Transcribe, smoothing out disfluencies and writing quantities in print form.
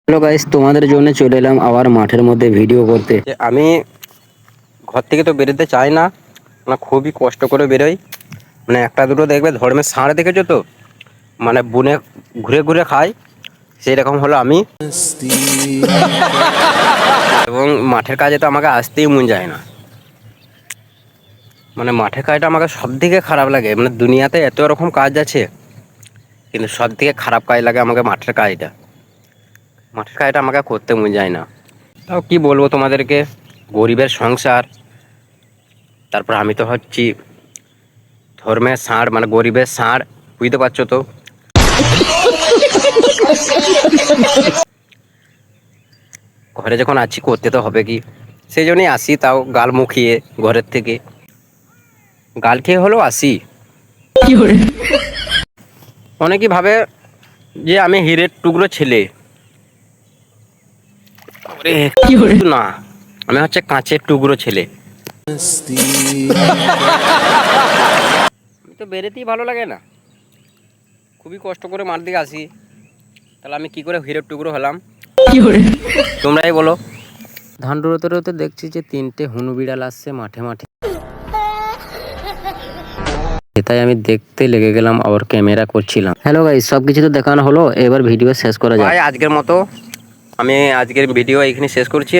Hello guys, তোমাদের জন্য চলে এলাম আবার মাঠের মধ্যে ভিডিও করতে। আমি ঘর থেকে তো বেরোতে চাই না, মানে খুবই কষ্ট করে বেরোই। মানে একটা দুটো দেখবে ধর্মের ষাঁড় দেখেছো তো, মানে বনে ঘুরে ঘুরে খায়, সেই রকম হলো আমি। এবং মাঠের কাজে তো আমাকে আসতেই মন যায় না। মানে মাঠের কাজটা আমাকে সব থেকে খারাপ লাগে। মানে দুনিয়াতে এত রকম কাজ আছে, কিন্তু সব থেকে খারাপ কাজ লাগে আমাকে মাঠের কাজটা। মাঠের কাজটা আমাকে করতে মন যায় না। তাও কি বলবো তোমাদেরকে, গরিবের সংসার। তারপর আমি তো হচ্ছি ধর্মের ষাঁড়, মানে গরিবের ষাঁড়, বুঝতে পারছো তো। ঘরে যখন আছি করতে তো হবে কি, সেই জন্যই আসি, তাও গাল মুখিয়ে ঘরের থেকে গাল খেয়ে হলেও আসি। অনেকেই ভাবে যে আমি হীরের টুকরো ছেলে। ওরে, না, আমি হচ্ছে কাঁচের টুকরো ছেলে। আমি তো বেরোতেই ভালো লাগে না, খুবই কষ্ট করে মাঠ দিকে আসি। তাহলে আমি কি করে হীরের টুকরো হলাম, তোমরাই বলো। ধান রোতে রোতে দেখছি যে তিনটে হুনু বিড়াল আসছে মাঠে মাঠে। তাই আমি দেখতে লেগে গেলাম, আবার ক্যামেরা করছিলাম। হ্যালো গাইস, সবকিছু তো দেখানো হলো, এবার ভিডিও শেষ করা যায়। আজকের মতো আমি আজকের ভিডিও এখানে শেষ করছি।